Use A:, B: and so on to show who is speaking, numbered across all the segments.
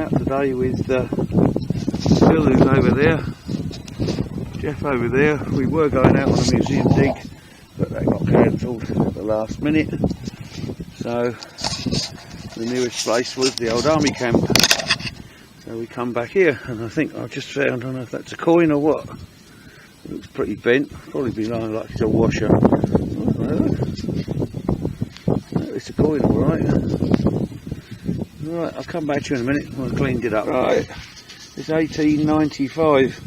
A: out today with Phil, who's over there, Jeff over there. We were going out on a museum dig, but they got cancelled at the last minute. So the nearest place was the old army camp. So we come back here, and I think I've just found, I don't know if that's a coin or what. It looks pretty bent, probably be like it's a washer. It's a coin, alright. Right, I'll come back to you in a minute when I've cleaned it up. Right, it's 1895,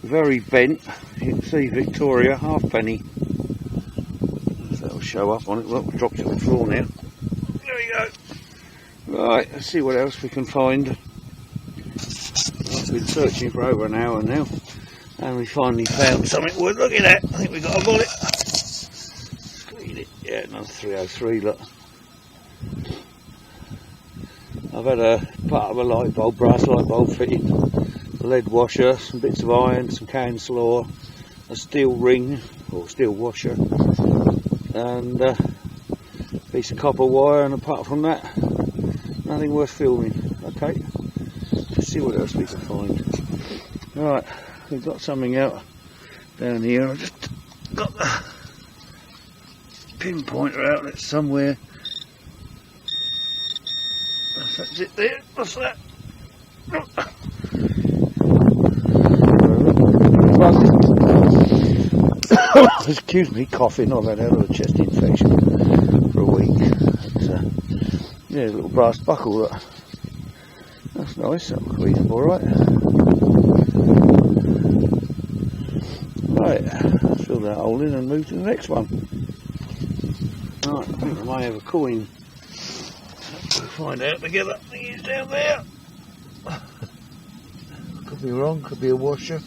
A: very bent. You can see Victoria, halfpenny. So that'll show up on it. Well, we dropped it on the floor now. There we go. Right, let's see what else we can find. I've been searching for over an hour now, and we finally found something worth looking at. I think we got a bullet. Let's clean it. Yeah, another 303, look. I've had a part of a light bulb, brass light bulb fitted, a lead washer, some bits of iron, some can slaw, a steel ring, or steel washer, and a piece of copper wire, and apart from that, nothing worth filming. Okay, let's see what else we can find. Right, we've got something out down here. I've just got the pinpointer out, it's somewhere. That's it there. What's that? Excuse me, coughing. I've had a little chest infection for a week. Yeah, a little brass buckle. Look. That's nice. That'll clean up all right. Right, fill that hole in and move to the next one. Right, I think I may have a coin. We'll find out together. I think it's down there. Could be wrong, could be a washer.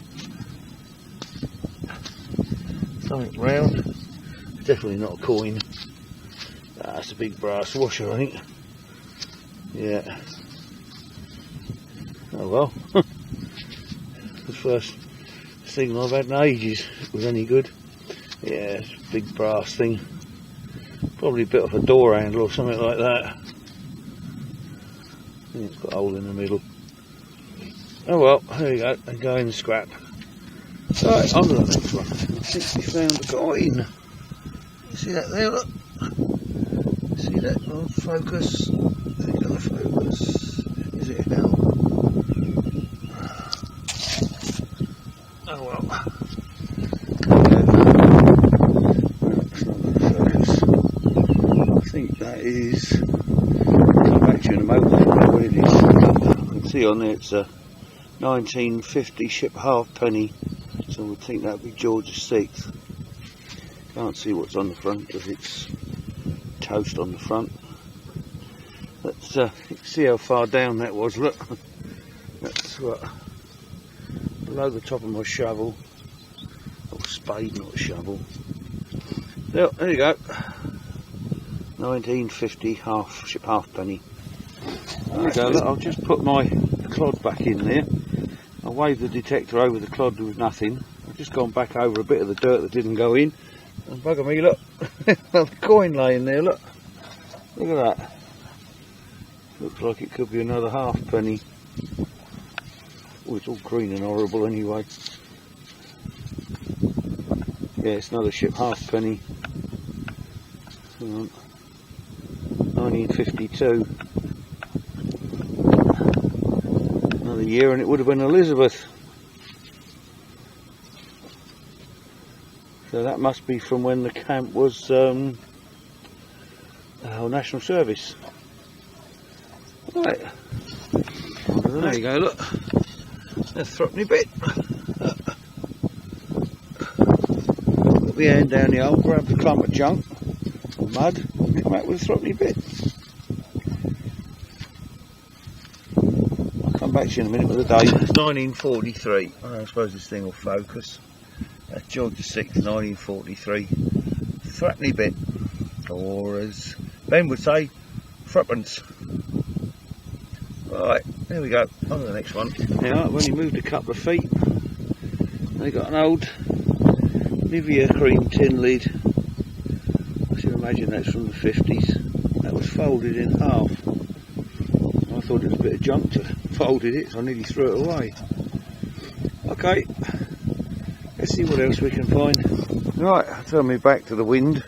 A: Something round. Definitely not a coin. That's a big brass washer, I think. Yeah. Oh well. The first thing I've had in ages was any good. Yeah, it's a big brass thing. Probably a bit of a door handle or something like that. I think it's got a hole in the middle. Oh well, there you go, they go in the scrap. Right, on to the next one. I think we found a coin. You see that there, look? See that? Oh, focus. There you go, the focus. Is it hell? Oh well. I think that is. Come back to you in a moment. I don't know what it is. You can see on there it's a 1950 ship halfpenny. So we think that would be George VI. Can't see what's on the front because it's toast on the front. Let's see how far down that was. Look, that's what below the top of my shovel, or spade, not a shovel. There you go. 1950 ship halfpenny. There we go. Look, I'll just put my clod back in there. I waved the detector over the clod, there was nothing. I've just gone back over a bit of the dirt that didn't go in. And bugger me, look, another coin laying there, look. Look at that. Looks like it could be another halfpenny. Oh, it's all green and horrible anyway. Yeah, it's another ship halfpenny. Hang on. 1952. Another year and it would have been Elizabeth. So that must be from when the camp was National Service. Right. There you go, look. That's a threepenny bit. Put the hand down the hole, grab the clump of junk, or mud, and come out with a threepenny bit. Back to you in a minute with the date. It's 1943. I suppose this thing will focus. That's George VI, 1943. Threepenny bit, or as Ben would say, threepence. Right, there we go. On to the next one. Now, I've only moved a couple of feet. They got an old Nivea cream tin lid. I should imagine that's from the 50s. That was folded in half. I thought it was a bit of junk to folded it, so I nearly threw it away. Okay, let's see what else we can find. Right, turn me back to the wind.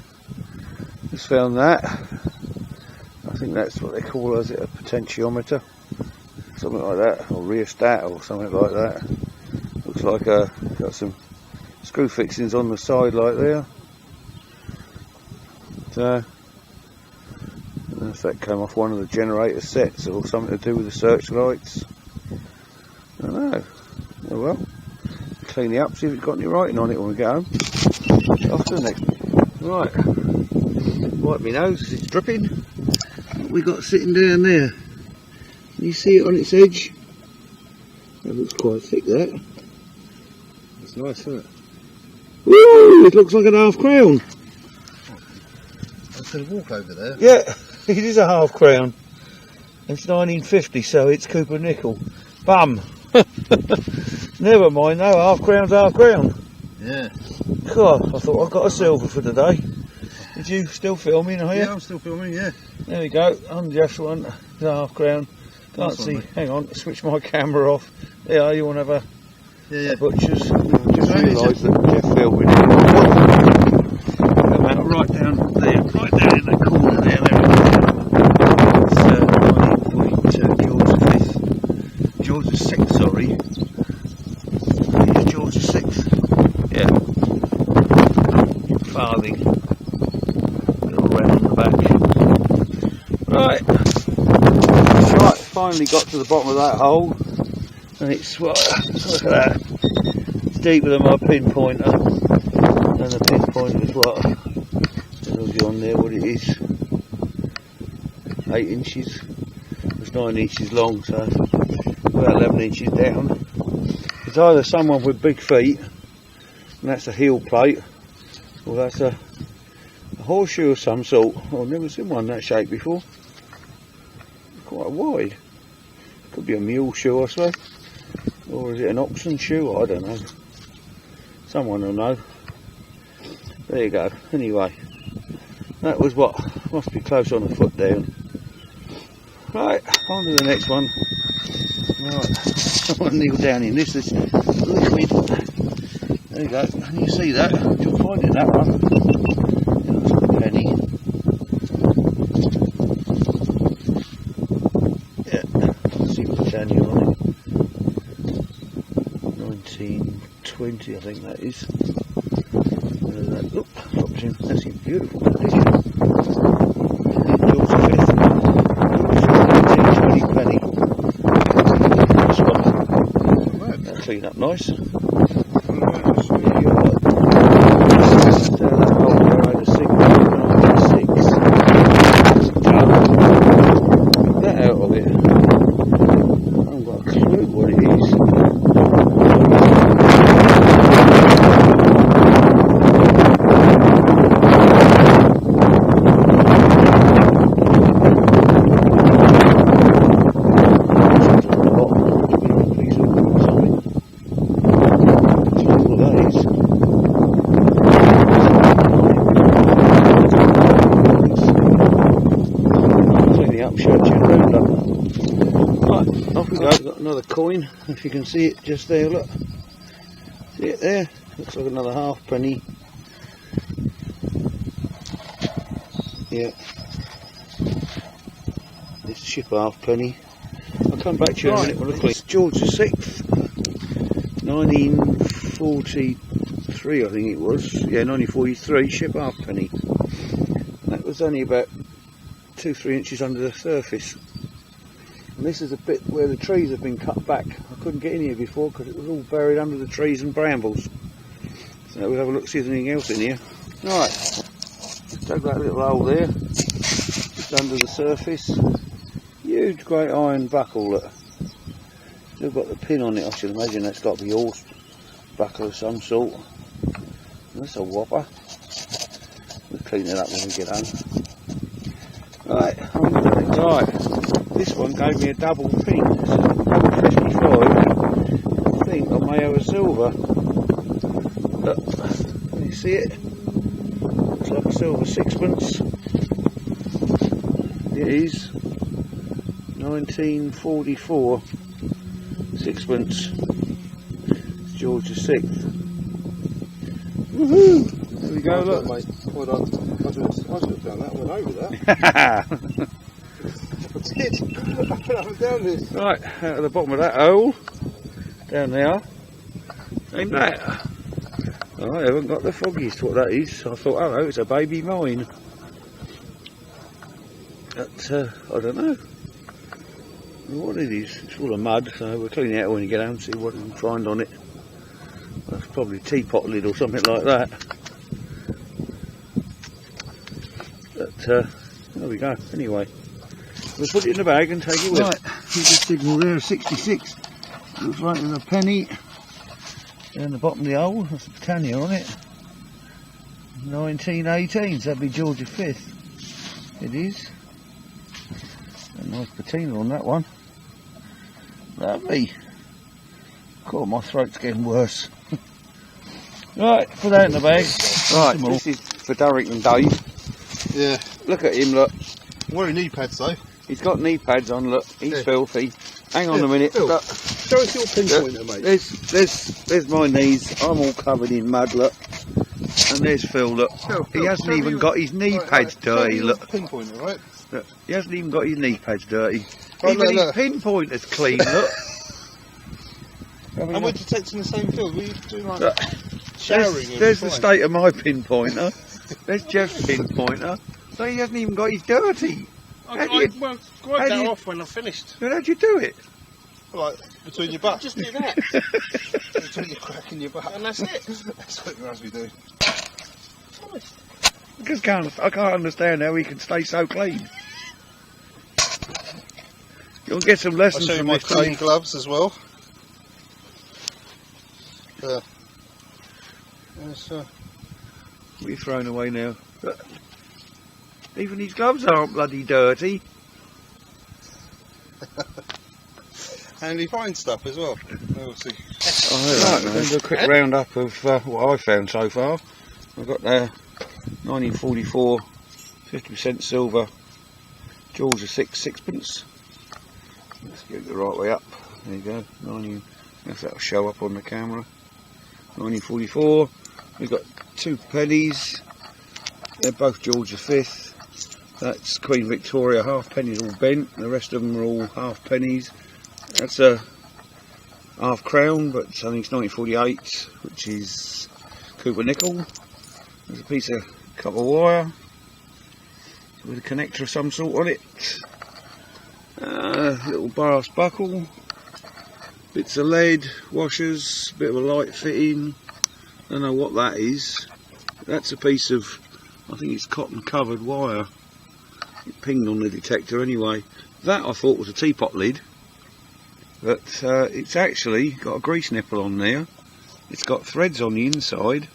A: Just found that. I think that's what they call, is it a potentiometer? Something like that, or rheostat or something like that. Looks like got some screw fixings on the side like there. So, unless that came off one of the generator sets or something to do with the searchlights. I don't know. Oh well. Clean it up, see if it's got any writing on it when we get home. Off to the next one. Right. Wipe my nose because it's dripping. What we got sitting down there? Can you see it on its edge? That looks quite thick, that. It's nice, isn't it? Woo! It looks like an half crown.
B: I'm going to walk over there.
A: Yeah, it is a half crown. It's 1950, so it's Cooper nickel. Bum! Never mind though, half crown's half crown.
B: Yeah.
A: God, I thought I got a silver for today. Did you still filming, are you?
B: Yeah, I'm still filming, yeah.
A: There we go, unjust one, it's a half crown. Can't
B: Nice
A: see,
B: one,
A: hang on, switch my camera off. There, you want to have
B: Yeah.
A: a butcher's? Just
B: Right,
A: realised that Jeff filming. Come out right down there, right down in the corner there. It's 9.2 George the 6th, sorry. It's George the 6th. Yeah. Farthing. Little round the back. Right. Right, finally got to the bottom of that hole. And it's, what, look at that. It's deeper than my pinpointer. And the pinpointer is what? Tells you on there what it is. 8 inches. It's 9 inches long, so about 11 inches down. It's either someone with big feet, and that's a heel plate, or that's a horseshoe of some sort. Oh, I've never seen one that shape before. Quite wide. Could be a mule shoe, I suppose. Or is it an oxen shoe? I don't know. Someone will know. There you go. Anyway, that was what? Must be close on a foot down. Right, on to the next one. Right, someone kneel down in this. There you go. Can you see that? You'll find it, that one. That's a penny. Yeah, see Britannia on it. 1920, I think that is. That, look, drops in. That's in beautiful condition. George V. 1920 penny. This one. That'll clean up nice. That out of it. I haven't got a clue what it is. Got another coin, if you can see it just there, look. See it there? Looks like another half penny. Yeah. This ship half penny. I'll come back to you in a minute when I clean. It's George the 6th. 1943 I think it was. Yeah, 1943, ship half penny. That was only about 2-3 inches under the surface. And this is a bit where the trees have been cut back. I couldn't get in here before because it was all buried under the trees and brambles. So we'll have a look, see if there's anything else in here. Right, dug that little hole there, just under the surface. Huge great iron buckle, look. Still got the pin on it, I should imagine that's got to be horse buckle of some sort. That's a whopper. We'll clean it up when we get home. Right, right. This one gave me a double pin. It's a double 55. I think I may have a silver. Look, can you see it? Looks like a silver sixpence. It is 1944. sixpence. It's George VI. Woohoo! There we go, look.
B: Mate. Well done. I should have done that. I went over that. I did. I went down this.
A: Right, out of the bottom of that hole, down there. Ain't that? Oh, I haven't got the foggiest what that is. I thought, oh, it's a baby mine. But, I don't know what it is. It's full of mud, so we'll clean it out when we get home and see what we can find on it. Well, it's probably a teapot lid or something like that. But, there we go. Anyway, we'll put it in the bag and take it with. Right, here's the signal there, 66. Looks like there's a penny down the bottom of the hole. That's a Britannia on it. 1918, so that'd be George V. It is. A nice patina on that one. Lovely. God, my throat's getting worse. Right, put that in the bag. Right, this is for Derek and Dave.
B: Yeah.
A: Look at him, look.
B: I'm wearing knee pads though.
A: He's got knee pads on, look. He's filthy. Hang on a minute. Look.
B: Show us your pinpointer, mate.
A: There's my knees. I'm all covered in mud, look. And there's Phil, look. He hasn't even got his knee pads dirty, look.
B: Pinpointer, right?
A: Look. He hasn't even got his knee pads dirty.
B: Right,
A: even
B: look.
A: his pinpointer's clean, look.
B: And we're detecting the same field. We're doing like
A: showering. There's the state of my pinpointer. There's Jeff's pinpointer. So he hasn't even got his dirty.
C: I grabbed that off when I finished.
A: How'd you do it?
B: Like between your butt.
C: Just do that.
B: Between your crack and your butt.
C: And that's it.
B: That's what you must be doing.
A: I can't understand how he can stay so clean. You'll get some lessons
B: I'll show you
A: from
B: my
A: this
B: clean
A: Dave.
B: gloves as well.
A: We're thrown away now. But even his gloves aren't bloody dirty.
B: And he finds stuff as well. We'll see.
A: Right, we're going to do a quick roundup of what I've found so far. I've got there 1944 50% silver George VI sixpence. Let's get it the right way up. There you go. If that'll show up on the camera. 1944. We've got 2 pennies. They're both George V. That's Queen Victoria halfpennies all bent. The rest of them are all half pennies. That's a half crown, but I think it's 1948, which is Cooper nickel. There's a piece of copper wire with a connector of some sort on it. Little brass buckle. Bits of lead, washers, bit of a light fitting. Don't know what that is. That's a piece of, I think it's cotton covered wire. It pinged on the detector anyway. That I thought was a teapot lid, but it's actually got a grease nipple on there. It's got threads on the inside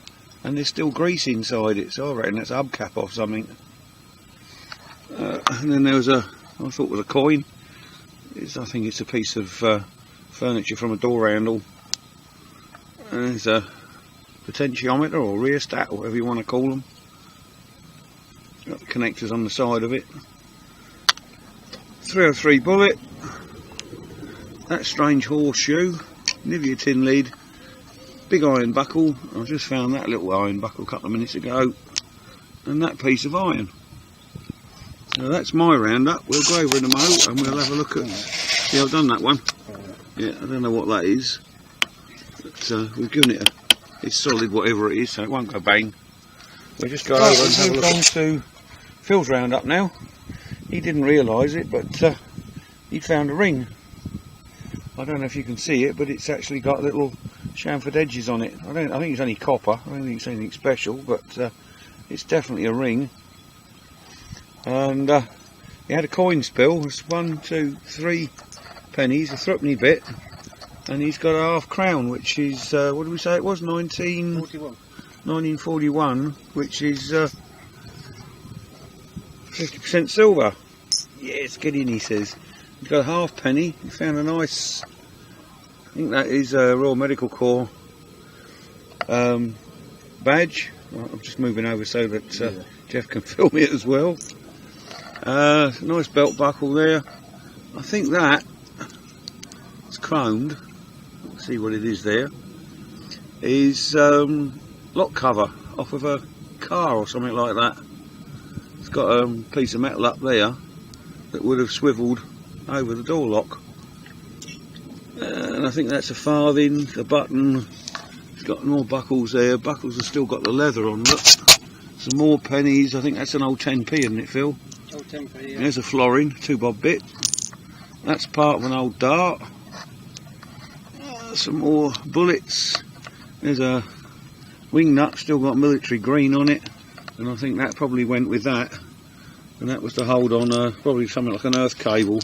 A: and there's still grease inside it, so I reckon that's a hubcap or something. And then there was I thought it was a coin. I think it's a piece of furniture from a door handle. And there's a potentiometer or rheostat, or whatever you want to call them. Got the connectors on the side of it. 303 bullet. That strange horseshoe. Nivea tin lid. Big iron buckle. I just found that little iron buckle a couple of minutes ago. And that piece of iron. So that's my roundup. We'll go over in a moment and we'll have a look at. See, I've done that one. Yeah, I don't know what that is, but we've given it it's solid whatever it is, so it won't go bang. We'll just go over and have a look. On to Phil's roundup now. He didn't realise it, but he found a ring. I don't know if you can see it, but it's actually got little chamfered edges on it. I think it's only copper. I don't think it's anything special, but it's definitely a ring. And he had a coin spill. It's 1, 2, 3 pennies, a threepenny bit, and he's got a half crown, which is what did we say it was? 1941, which is 50% silver. Yes, get in, he says. He's got a half penny. He found a nice, I think that is a Royal Medical Corps badge. I'm just moving over so that Jeff can film it as well. Nice belt buckle there. I think that it's chromed. see what it is there, is lock cover off of a car or something like that. It's got a piece of metal up there that would have swiveled over the door lock. And I think that's a farthing, a button. It's got more buckles there. Buckles have still got the leather on, look. Some more pennies. I think that's an old 10p, isn't it, Phil?
C: Old 10p, yeah.
A: There's a florin, 2-bob bit. That's part of an old dart. Some more bullets. There's a wing nut, still got military green on it. And I think that probably went with that. And that was to hold on probably something like an earth cable.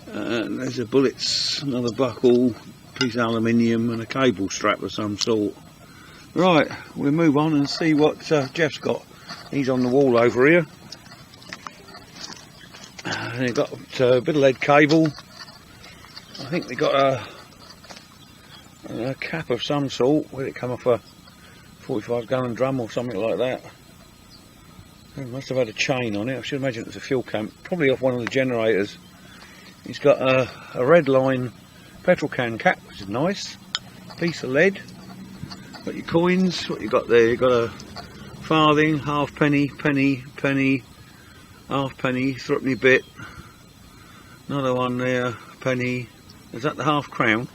A: And there's the bullets, another buckle, piece of aluminium and a cable strap of some sort. Right, we'll move on and see what Jeff's got. He's on the wall over here. And they've got a bit of lead cable. I think they got a cap of some sort. Where'd it come off, a 45 gallon drum or something like that? It must have had a chain on it. I should imagine it's a fuel camp, probably off one of the generators. He's got a red line petrol can cap, which is nice. Piece of lead. Got your coins. What you got there? You got a farthing, halfpenny, penny, penny, halfpenny, threepenny bit. Another one there, penny. Is that the half crown?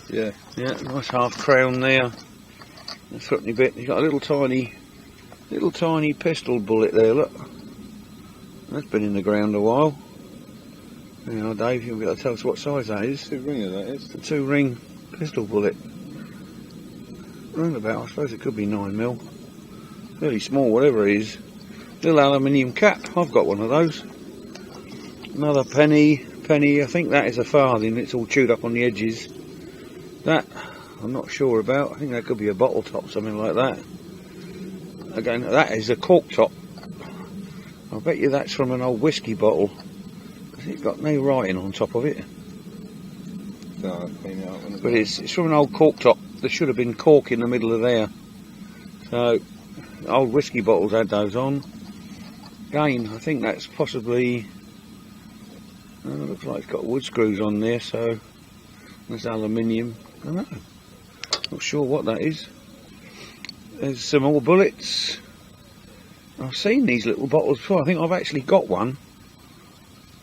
B: Yeah.
A: Yeah, nice half crown there. A threepenny bit. You got a little tiny pistol bullet there. Look, that's been in the ground a while. You know, Dave, you'll be able to tell us what size that is.
B: 2-ringer, that is.
A: The 2-ring pistol bullet. Roundabout, I suppose it could be 9mm. Really small, whatever it is. Little aluminium cap. I've got one of those. Another penny. I think that is a farthing. It's all chewed up on the edges. That I'm not sure about. I think that could be a bottle top, something like that. Again, that is a cork top. I bet you that's from an old whiskey bottle. It's got no writing on top of it.
B: No, clean it up,
A: but it's from an old cork top. There should have been cork in the middle of there. So, old whiskey bottles had those on. Again, I think that's possibly... looks like it's got wood screws on there, so... There's aluminium. I don't know. Not sure what that is. There's some more bullets. I've seen these little bottles before. I think I've actually got one.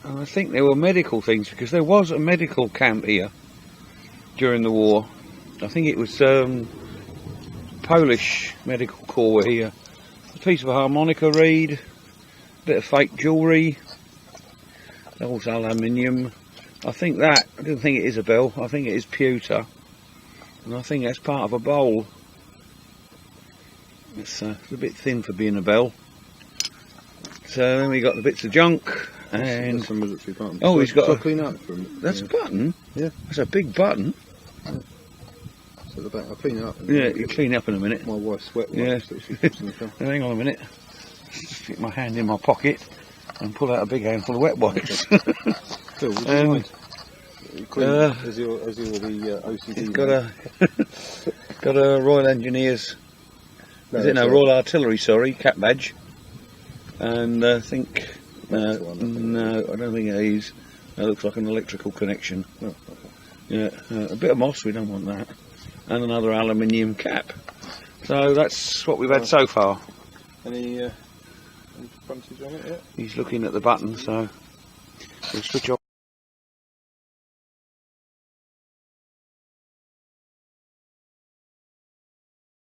A: And I think they were medical things, because there was a medical camp here during the war. I think it was Polish medical corps were here. A piece of a harmonica reed, a bit of fake jewellery, old aluminium. I think that, I don't think it is a bell, I think it is pewter. And I think that's part of a bowl. It's a bit thin for being a bell. So then we got the bits of junk. And
B: that's a military button.
A: Oh, he's got
B: a clean up from.
A: That's a button.
B: Yeah,
A: that's a big button.
B: Yeah. So the back, I'll clean it up.
A: Yeah, you clean it up in a minute.
B: My wife's sweat.
A: Yeah. Hang on a minute. Just stick my hand in my pocket and pull out a big handful of wet wipes.
B: Phil, would you mind? As you're the OCD.
A: He's got a Royal Engineers. Royal Artillery. Sorry, cap badge. And I think. No, I don't think it is. That looks like an electrical connection.
B: Oh, okay.
A: Yeah, a bit of moss, we don't want that. And another aluminium cap. So that's what we've had so far.
B: Any frontage on it yet?
A: He's looking at the button, so we'll switch off.